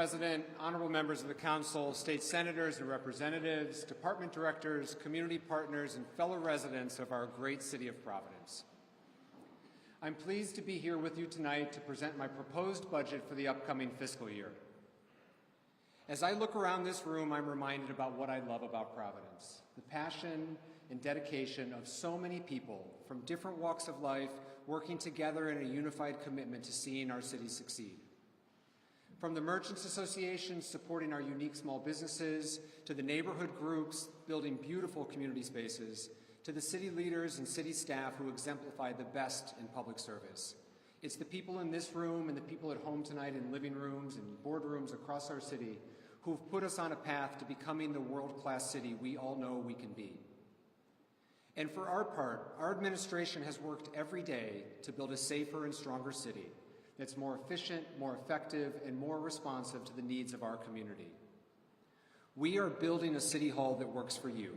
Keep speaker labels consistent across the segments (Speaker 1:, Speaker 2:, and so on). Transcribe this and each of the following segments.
Speaker 1: President, honorable members of the Council, state senators and representatives, department directors, community partners, and fellow residents of our great city of Providence. I'm pleased to be here with you tonight to present my proposed budget for the upcoming fiscal year. As I look around this room, I'm reminded about what I love about Providence, the passion and dedication of so many people from different walks of life working together in a unified commitment to seeing our city succeed. From the Merchants Association supporting our unique small businesses, to the neighborhood groups building beautiful community spaces, to the city leaders and city staff who exemplify the best in public service. It's the people in this room and the people at home tonight in living rooms and boardrooms across our city who've put us on a path to becoming the world-class city we all know we can be. And for our part, our administration has worked every day to build a safer and stronger city that's more efficient, more effective, and more responsive to the needs of our community. We are building a city hall that works for you.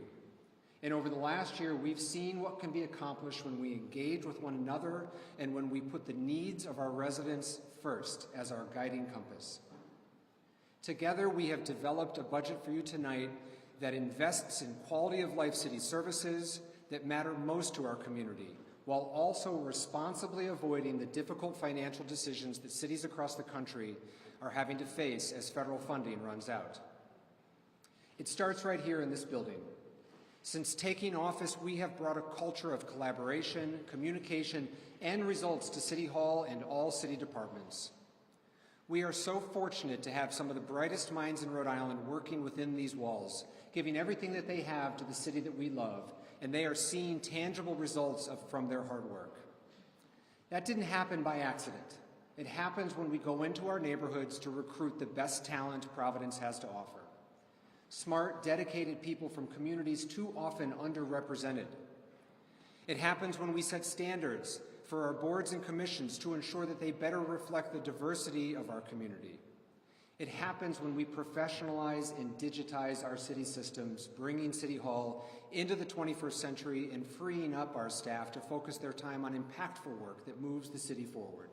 Speaker 1: And over the last year, we've seen what can be accomplished when we engage with one another and when we put the needs of our residents first as our guiding compass. Together, we have developed a budget for you tonight that invests in quality of life city services that matter most to our community, while also responsibly avoiding the difficult financial decisions that cities across the country are having to face as federal funding runs out. It starts right here in this building. Since taking office, we have brought a culture of collaboration, communication, and results to City Hall and all city departments. We are so fortunate to have some of the brightest minds in Rhode Island working within these walls, giving everything that they have to the city that we love, and they are seeing tangible results from their hard work. That didn't happen by accident. It happens when we go into our neighborhoods to recruit the best talent Providence has to offer. Smart, dedicated people from communities too often underrepresented. It happens when we set standards for our boards and commissions to ensure that they better reflect the diversity of our community. It happens when we professionalize and digitize our city systems, bringing City Hall into the 21st century and freeing up our staff to focus their time on impactful work that moves the city forward.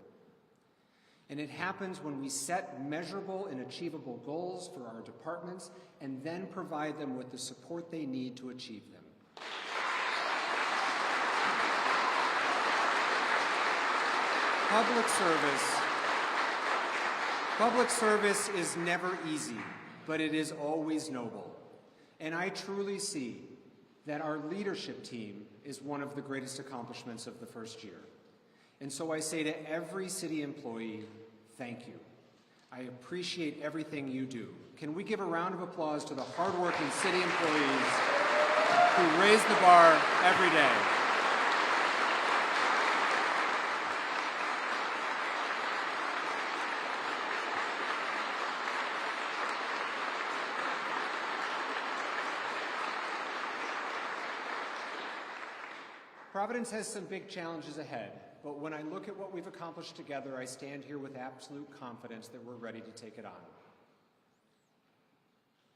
Speaker 1: And it happens when we set measurable and achievable goals for our departments and then provide them with the support they need to achieve them. Public service is never easy, but it is always noble. And I truly see that our leadership team is one of the greatest accomplishments of the first year. And so I say to every city employee, thank you. I appreciate everything you do. Can we give a round of applause to the hardworking city employees who raise the bar every day? Providence has some big challenges ahead, but when I look at what we've accomplished together, I stand here with absolute confidence that we're ready to take it on.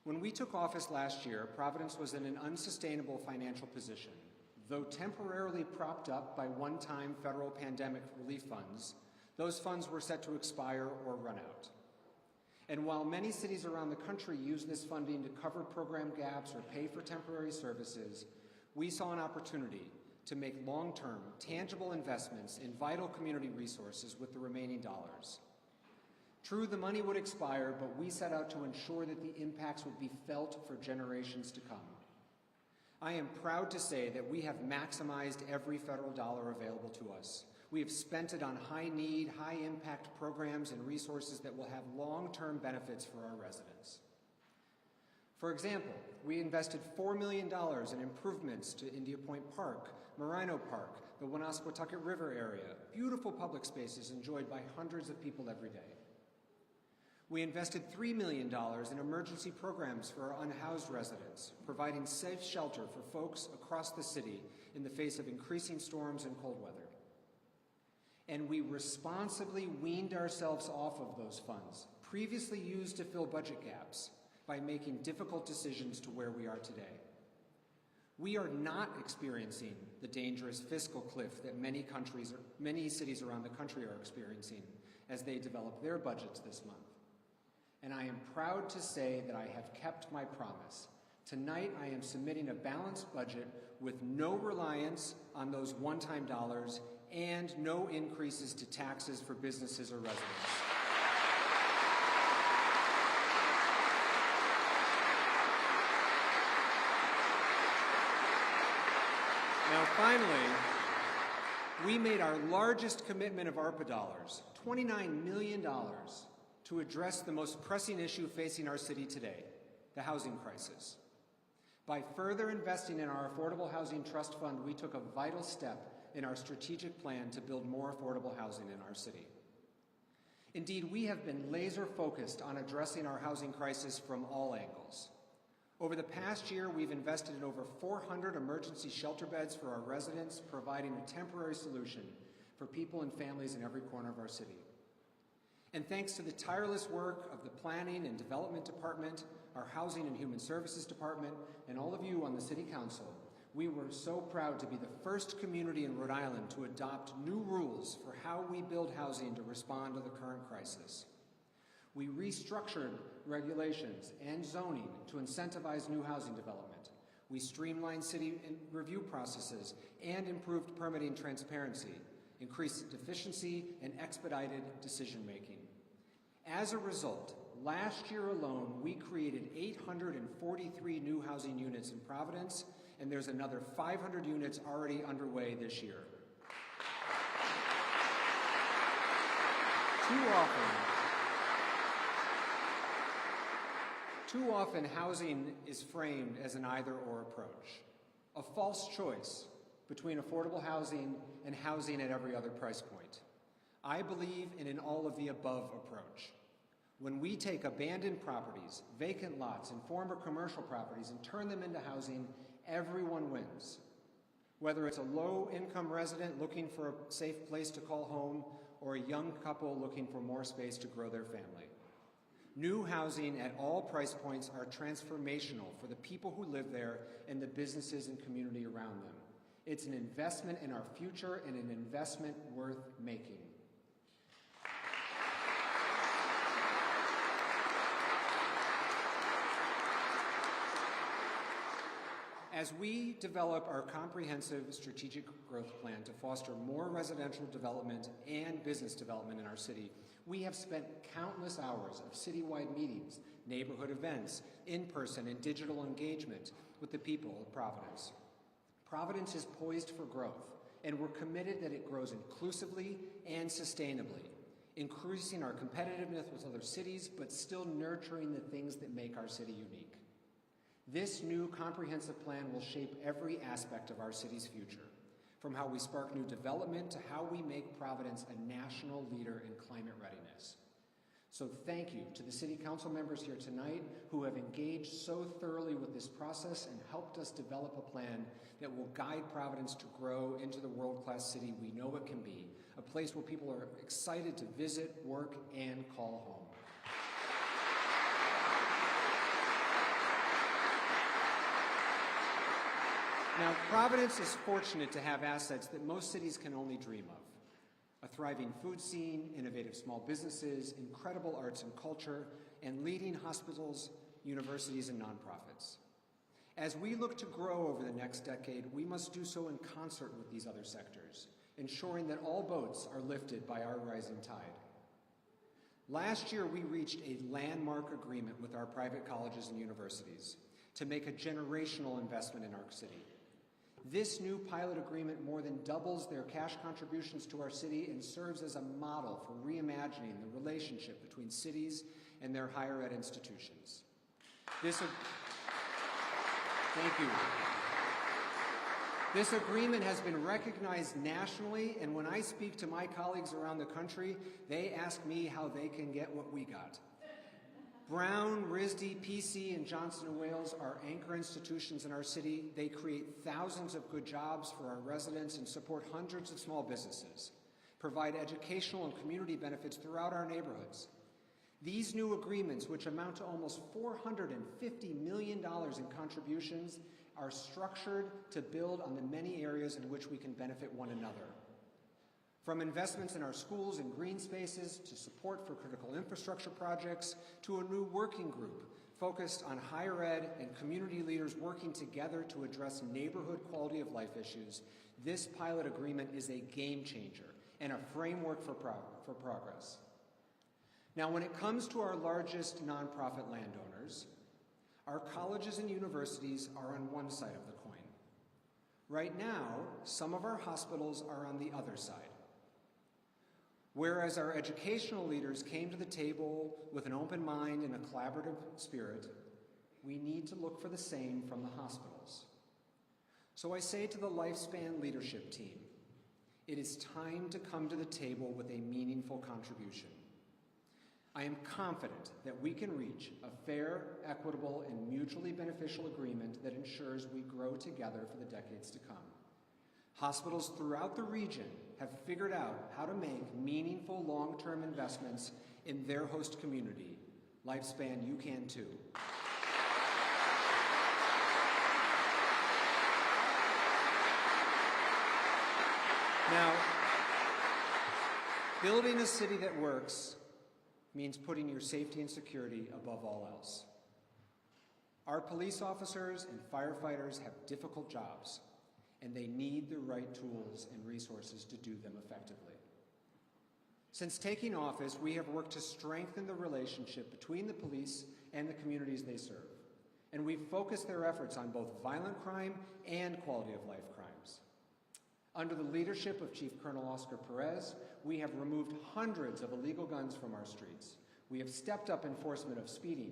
Speaker 1: When we took office last year, Providence was in an unsustainable financial position. Though temporarily propped up by one-time federal pandemic relief funds, those funds were set to expire or run out. And while many cities around the country use this funding to cover program gaps or pay for temporary services, we saw an opportunity to make long-term, tangible investments in vital community resources with the remaining dollars. True, the money would expire, but we set out to ensure that the impacts would be felt for generations to come. I am proud to say that we have maximized every federal dollar available to us. We have spent it on high-need, high-impact programs and resources that will have long-term benefits for our residents. For example, we invested $4 million in improvements to India Point Park, Marino Park, the Woonasquatucket River area, beautiful public spaces enjoyed by hundreds of people every day. We invested $3 million in emergency programs for our unhoused residents, providing safe shelter for folks across the city in the face of increasing storms and cold weather. And we responsibly weaned ourselves off of those funds, previously used to fill budget gaps, by making difficult decisions to where we are today. We are not experiencing the dangerous fiscal cliff that many cities around the country are experiencing as they develop their budgets this month. and I am proud to say that I have kept my promise. Tonight, I am submitting a balanced budget with no reliance on those one-time dollars and no increases to taxes for businesses or residents. Now, finally, we made our largest commitment of ARPA dollars, $29 million, to address the most pressing issue facing our city today, the housing crisis. By further investing in our Affordable Housing Trust Fund, we took a vital step in our strategic plan to build more affordable housing in our city. Indeed, we have been laser-focused on addressing our housing crisis from all angles. Over the past year, we've invested in over 400 emergency shelter beds for our residents, providing a temporary solution for people and families in every corner of our city. And thanks to the tireless work of the Planning and Development Department, our Housing and Human Services Department, and all of you on the City Council, we were so proud to be the first community in Rhode Island to adopt new rules for how we build housing to respond to the current crisis. We restructured regulations and zoning to incentivize new housing development. We streamlined city review processes and improved permitting transparency, increased efficiency, and expedited decision-making. As a result, last year alone, we created 843 new housing units in Providence, and there's another 500 units already underway this year. Too often, housing is framed as an either-or approach, a false choice between affordable housing and housing at every other price point. I believe in an all-of-the-above approach. When we take abandoned properties, vacant lots, and former commercial properties and turn them into housing, everyone wins. Whether it's a low-income resident looking for a safe place to call home or a young couple looking for more space to grow their family. New housing at all price points are transformational for the people who live there and the businesses and community around them. It's an investment in our future and an investment worth making. As we develop our comprehensive strategic growth plan to foster more residential development and business development in our city, we have spent countless hours of citywide meetings, neighborhood events, in-person and digital engagement with the people of Providence. Providence is poised for growth, and we're committed that it grows inclusively and sustainably, increasing our competitiveness with other cities, but still nurturing the things that make our city unique. This new comprehensive plan will shape every aspect of our city's future, from how we spark new development to how we make Providence a national leader in climate readiness. So thank you to the City Council members here tonight who have engaged so thoroughly with this process and helped us develop a plan that will guide Providence to grow into the world-class city we know it can be, a place where people are excited to visit, work, and call home. Now, Providence is fortunate to have assets that most cities can only dream of. A thriving food scene, innovative small businesses, incredible arts and culture, and leading hospitals, universities, and nonprofits. As we look to grow over the next decade, we must do so in concert with these other sectors, ensuring that all boats are lifted by our rising tide. Last year, we reached a landmark agreement with our private colleges and universities to make a generational investment in our city. This new pilot agreement more than doubles their cash contributions to our city and serves as a model for reimagining the relationship between cities and their higher ed institutions. Thank you. This agreement has been recognized nationally, and when I speak to my colleagues around the country, they ask me how they can get what we got. Brown, RISD, PC, and Johnson & Wales are anchor institutions in our city. They create thousands of good jobs for our residents and support hundreds of small businesses, provide educational and community benefits throughout our neighborhoods. These new agreements, which amount to almost $450 million in contributions, are structured to build on the many areas in which we can benefit one another. From investments in our schools and green spaces to support for critical infrastructure projects to a new working group focused on higher ed and community leaders working together to address neighborhood quality of life issues, this pilot agreement is a game changer and a framework for progress. Now, when it comes to our largest nonprofit landowners, our colleges and universities are on one side of the coin. Right now, some of our hospitals are on the other side. Whereas our educational leaders came to the table with an open mind and a collaborative spirit, we need to look for the same from the hospitals. So I say to the Lifespan leadership team, it is time to come to the table with a meaningful contribution. I am confident that we can reach a fair, equitable, and mutually beneficial agreement that ensures we grow together for the decades to come. Hospitals throughout the region have figured out how to make meaningful long-term investments in their host community. Lifespan, you can too. Now, building a city that works means putting your safety and security above all else. Our police officers and firefighters have difficult jobs, and they need the right tools and resources to do them effectively. Since taking office, we have worked to strengthen the relationship between the police and the communities they serve, and we've focused their efforts on both violent crime and quality of life crimes. Under the leadership of Chief Colonel Oscar Perez, we have removed hundreds of illegal guns from our streets. We have stepped up enforcement of speeding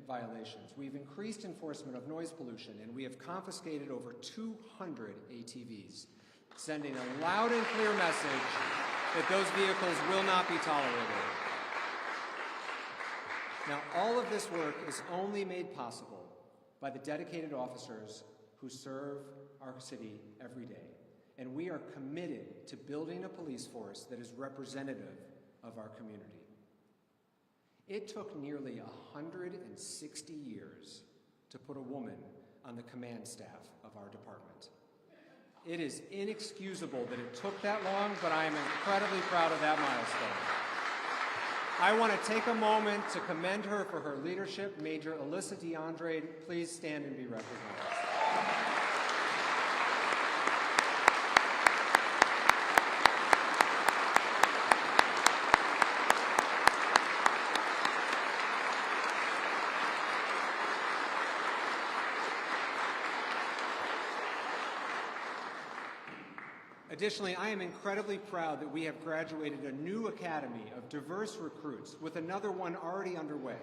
Speaker 1: violations. We've increased enforcement of noise pollution, and we have confiscated over 200 ATVs, sending a loud and clear message that those vehicles will not be tolerated. Now, all of this work is only made possible by the dedicated officers who serve our city every day, and we are committed to building a police force that is representative of our community. It took nearly 160 years to put a woman on the command staff of our department. It is inexcusable that it took that long, but I am incredibly proud of that milestone. I want to take a moment to commend her for her leadership. Major Alyssa DeAndre, please stand and be recognized. Additionally, I am incredibly proud that we have graduated a new academy of diverse recruits with another one already underway.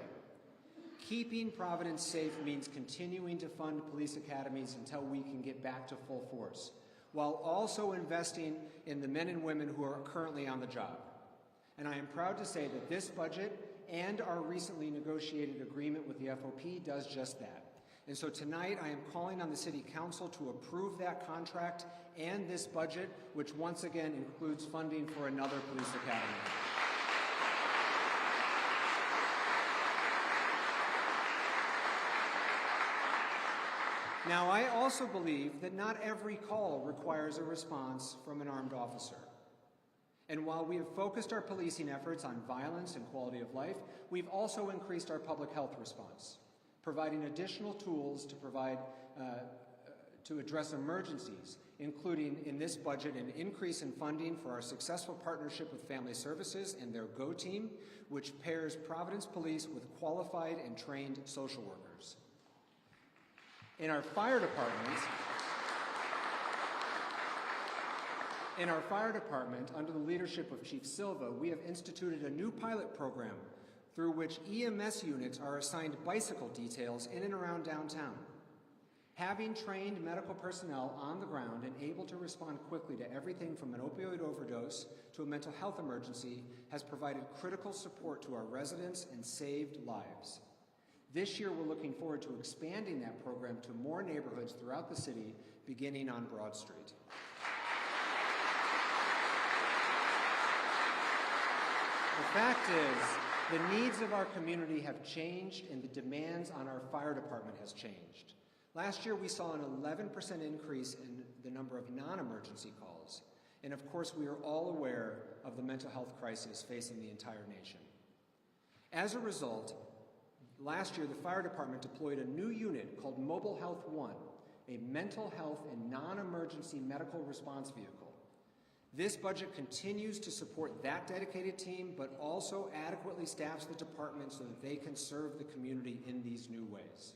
Speaker 1: Keeping Providence safe means continuing to fund police academies until we can get back to full force, while also investing in the men and women who are currently on the job. And I am proud to say that this budget and our recently negotiated agreement with the FOP does just that. And so tonight I am calling on the City Council to approve that contract and this budget, which once again includes funding for another police academy. Now, I also believe that not every call requires a response from an armed officer. And while we have focused our policing efforts on violence and quality of life, we've also increased our public health response, providing additional tools to address emergencies, including in this budget an increase in funding for our successful partnership with Family Services and their GO team, which pairs Providence Police with qualified and trained social workers. In our fire department, under the leadership of Chief Silva, we have instituted a new pilot program through which EMS units are assigned bicycle details in and around downtown. Having trained medical personnel on the ground and able to respond quickly to everything from an opioid overdose to a mental health emergency has provided critical support to our residents and saved lives. This year, we're looking forward to expanding that program to more neighborhoods throughout the city, beginning on Broad Street. The fact is, the needs of our community have changed and the demands on our fire department has changed. Last year, we saw an 11% increase in the number of non-emergency calls. And of course, we are all aware of the mental health crisis facing the entire nation. As a result, last year the fire department deployed a new unit called Mobile Health One, a mental health and non-emergency medical response vehicle. This budget continues to support that dedicated team, but also adequately staffs the department so that they can serve the community in these new ways.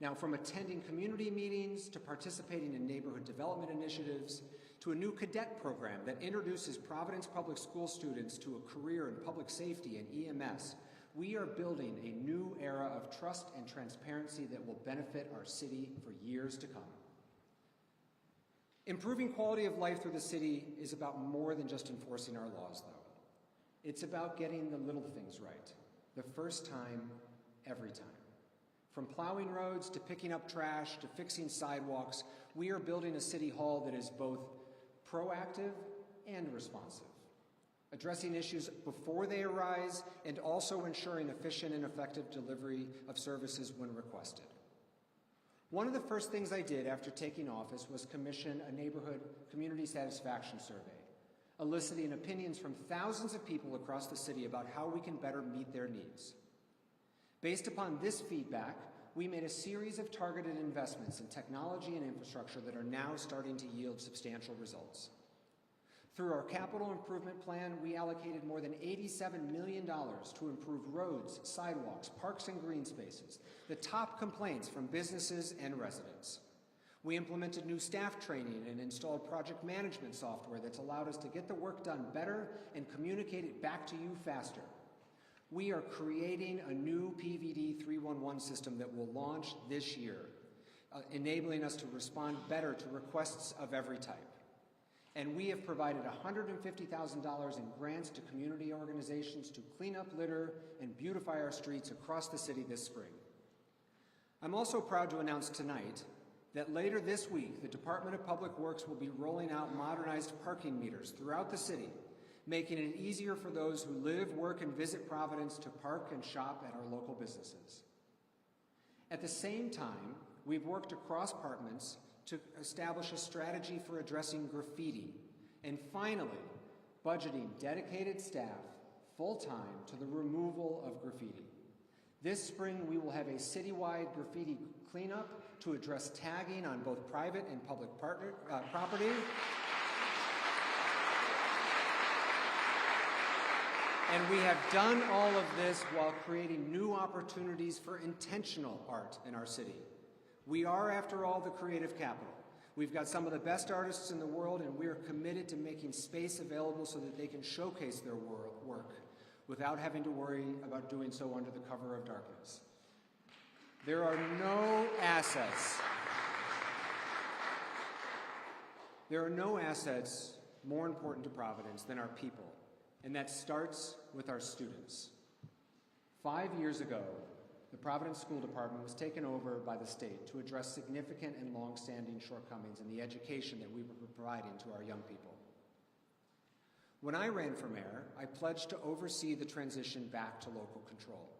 Speaker 1: Now, from attending community meetings to participating in neighborhood development initiatives to a new cadet program that introduces Providence Public School students to a career in public safety and EMS, we are building a new era of trust and transparency that will benefit our city for years to come. Improving quality of life through the city is about more than just enforcing our laws, though. It's about getting the little things right, the first time, every time. From plowing roads to picking up trash to fixing sidewalks, we are building a city hall that is both proactive and responsive, addressing issues before they arise and also ensuring efficient and effective delivery of services when requested. One of the first things I did after taking office was commission a neighborhood community satisfaction survey, eliciting opinions from thousands of people across the city about how we can better meet their needs. Based upon this feedback, we made a series of targeted investments in technology and infrastructure that are now starting to yield substantial results. Through our capital improvement plan, we allocated more than $87 million to improve roads, sidewalks, parks and green spaces, the top complaints from businesses and residents. We implemented new staff training and installed project management software that's allowed us to get the work done better and communicate it back to you faster. We are creating a new PVD 311 system that will launch this year, enabling us to respond better to requests of every type. And we have provided $150,000 in grants to community organizations to clean up litter and beautify our streets across the city this spring. I'm also proud to announce tonight that later this week, the Department of Public Works will be rolling out modernized parking meters throughout the city, making it easier for those who live, work, and visit Providence to park and shop at our local businesses. At the same time, we've worked across departments to establish a strategy for addressing graffiti, and finally, budgeting dedicated staff full-time to the removal of graffiti. This spring, we will have a citywide graffiti cleanup to address tagging on both private and public property. And we have done all of this while creating new opportunities for intentional art in our city. We are, after all, the creative capital. We've got some of the best artists in the world, and we are committed to making space available so that they can showcase their work without having to worry about doing so under the cover of darkness. There are no assets. There are no assets more important to Providence than our people, and that starts with our students. 5 years ago, the Providence School Department was taken over by the state to address significant and long-standing shortcomings in the education that we were providing to our young people. When I ran for mayor, I pledged to oversee the transition back to local control,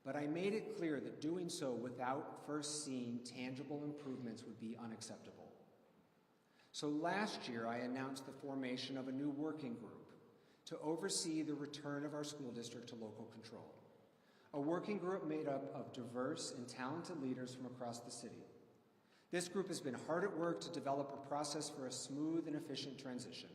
Speaker 1: but I made it clear that doing so without first seeing tangible improvements would be unacceptable. So last year, I announced the formation of a new working group to oversee the return of our school district to local control. A working group made up of diverse and talented leaders from across the city. This group has been hard at work to develop a process for a smooth and efficient transition.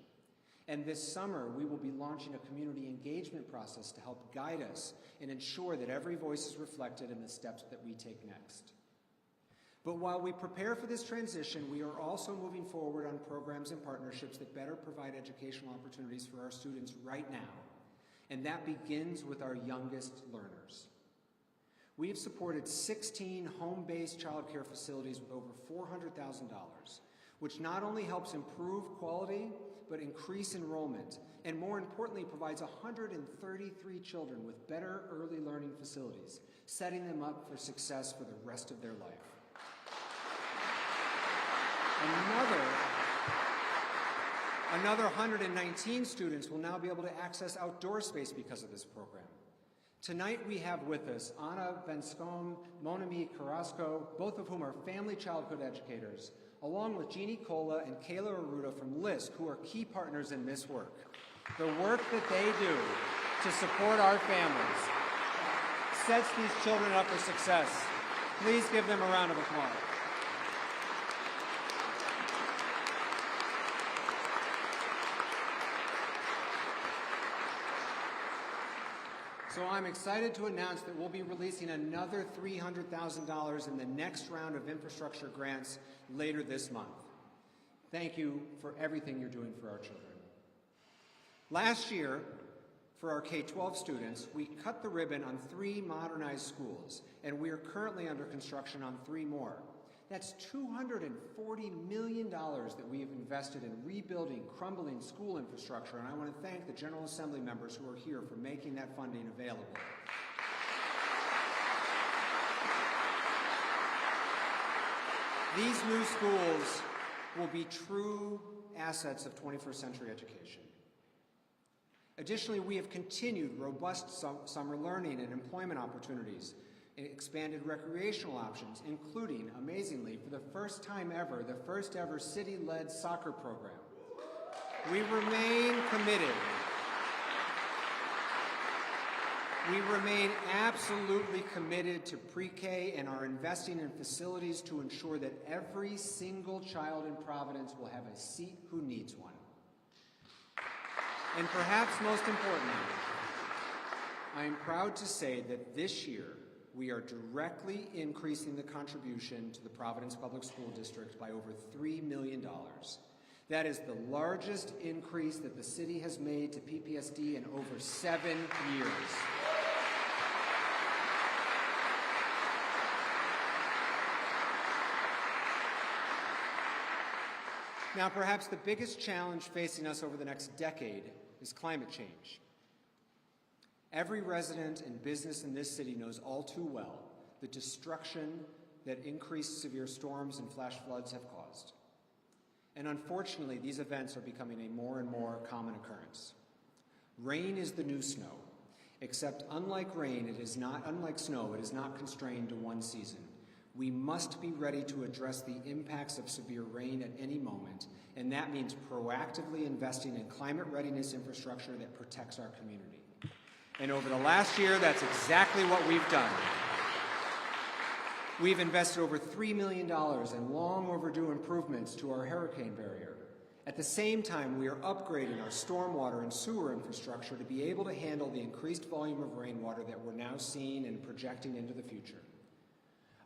Speaker 1: And this summer, we will be launching a community engagement process to help guide us and ensure that every voice is reflected in the steps that we take next. But while we prepare for this transition, we are also moving forward on programs and partnerships that better provide educational opportunities for our students right now. And that begins with our youngest learners. We have supported 16 home-based child care facilities with over $400,000, which not only helps improve quality, but increase enrollment, and more importantly, provides 133 children with better early learning facilities, setting them up for success for the rest of their life. Another 119 students will now be able to access outdoor space because of this program. Tonight we have with us Anna Venscombe, Monami Carrasco, both of whom are family childhood educators, along with Jeannie Cola and Kayla Arruda from LISC, who are key partners in this work. The work that they do to support our families sets these children up for success. Please give them a round of applause. So I'm excited to announce that we'll be releasing another $300,000 in the next round of infrastructure grants later this month. Thank you for everything you're doing for our children. Last year, for our K-12 students, we cut the ribbon on 3 modernized schools, and we are currently under construction on 3 more. That's $240 million that we have invested in rebuilding crumbling school infrastructure, and I want to thank the General Assembly members who are here for making that funding available. These new schools will be true assets of 21st century education. Additionally, we have continued robust summer learning and employment opportunities, expanded recreational options, including, amazingly, for the first time ever, the first ever city-led soccer program. We remain committed. We remain absolutely committed to pre-K and are investing in facilities to ensure that every single child in Providence will have a seat who needs one. And perhaps most importantly, I am proud to say that this year, we are directly increasing the contribution to the Providence Public School District by over $3 million. That is the largest increase that the city has made to PPSD in over 7 years. Now, perhaps the biggest challenge facing us over the next decade is climate change. Every resident and business in this city knows all too well the destruction that increased severe storms and flash floods have caused. And unfortunately, these events are becoming a more and more common occurrence. Rain is the new snow, except unlike snow, it is not constrained to one season. We must be ready to address the impacts of severe rain at any moment, and that means proactively investing in climate readiness infrastructure that protects our community. And over the last year, that's exactly what we've done. We've invested over $3 million in long overdue improvements to our hurricane barrier. At the same time, we are upgrading our stormwater and sewer infrastructure to be able to handle the increased volume of rainwater that we're now seeing and projecting into the future.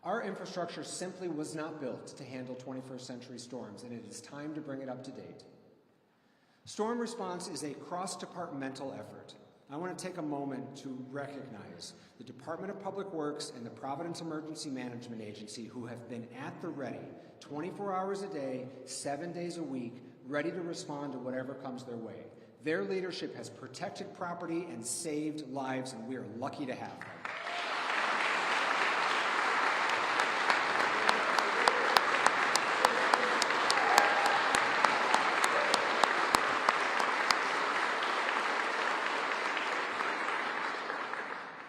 Speaker 1: Our infrastructure simply was not built to handle 21st century storms, and it is time to bring it up to date. Storm response is a cross-departmental effort. I want to take a moment to recognize the Department of Public Works and the Providence Emergency Management Agency, who have been at the ready 24 hours a day, 7 days a week, ready to respond to whatever comes their way. Their leadership has protected property and saved lives, and we are lucky to have them.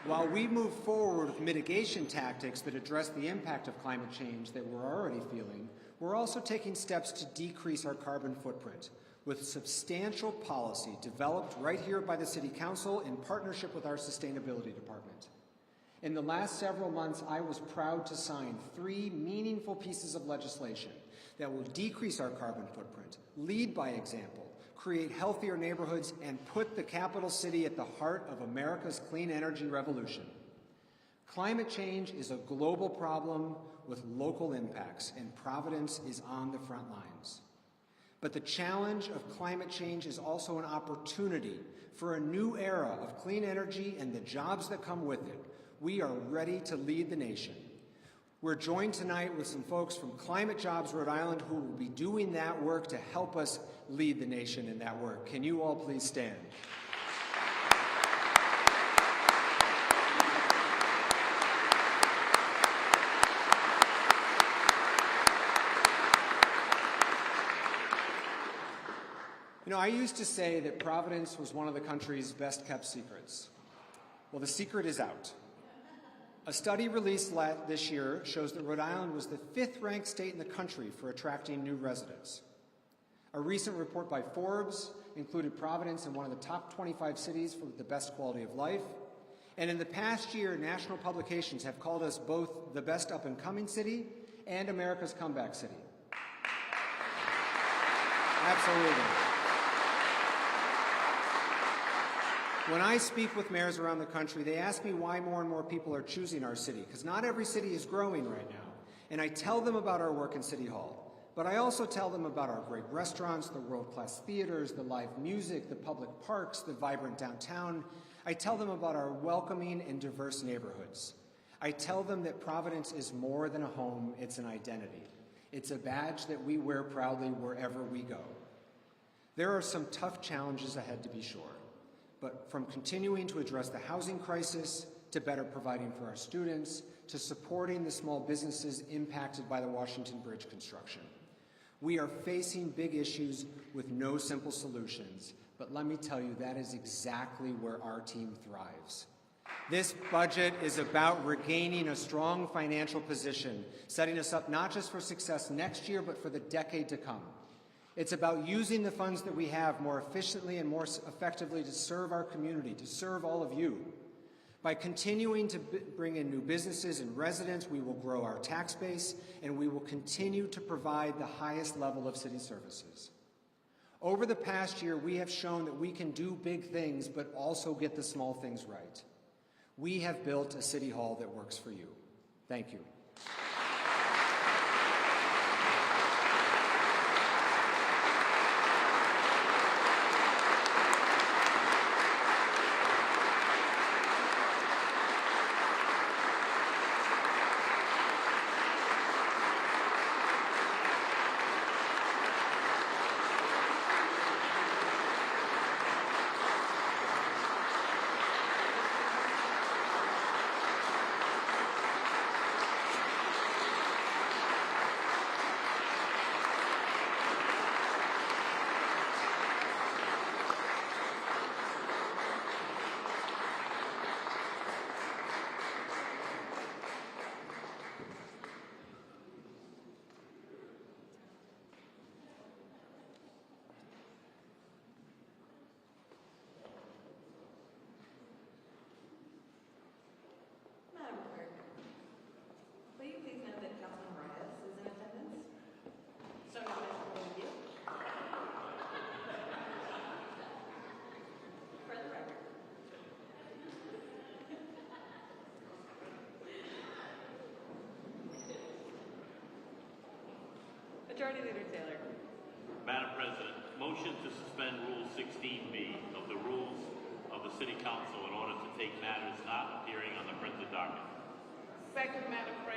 Speaker 1: While we move forward with mitigation tactics that address the impact of climate change that we're already feeling, we're also taking steps to decrease our carbon footprint with substantial policy developed right here by the City Council in partnership with our Sustainability Department. In the last several months, I was proud to sign 3 meaningful pieces of legislation that will decrease our carbon footprint, lead by example, create healthier neighborhoods, and put the capital city at the heart of America's clean energy revolution. Climate change is a global problem with local impacts, and Providence is on the front lines. But the challenge of climate change is also an opportunity for a new era of clean energy and the jobs that come with it. We are ready to lead the nation. We're joined tonight with some folks from Climate Jobs Rhode Island who will be doing that work to help us lead the nation in that work. Can you all please stand? You know, I used to say that Providence was one of the country's best kept secrets. Well, the secret is out. A study released this year shows that Rhode Island was the 5th-ranked state in the country for attracting new residents. A recent report by Forbes included Providence in one of the top 25 cities for the best quality of life. And in the past year, national publications have called us both the best up-and-coming city and America's comeback city. Absolutely. When I speak with mayors around the country, they ask me why more and more people are choosing our city, because not every city is growing right now. And I tell them about our work in City Hall, but I also tell them about our great restaurants, the world-class theaters, the live music, the public parks, the vibrant downtown. I tell them about our welcoming and diverse neighborhoods. I tell them that Providence is more than a home, it's an identity. It's a badge that we wear proudly wherever we go. There are some tough challenges ahead, to be sure. But from continuing to address the housing crisis, to better providing for our students, to supporting the small businesses impacted by the Washington Bridge construction. We are facing big issues with no simple solutions, but let me tell you, that is exactly where our team thrives. This budget is about regaining a strong financial position, setting us up not just for success next year, but for the decade to come. It's about using the funds that we have more efficiently and more effectively to serve our community, to serve all of you. By continuing to bring in new businesses and residents, we will grow our tax base, and we will continue to provide the highest level of city services. Over the past year, we have shown that we can do big things, but also get the small things right. We have built a city hall that works for you. Thank you.
Speaker 2: Majority Leader Taylor.
Speaker 3: Madam President, motion to suspend Rule 16B of the Rules of the City Council in order to take matters not appearing on the printed document.
Speaker 2: Second, Madam President.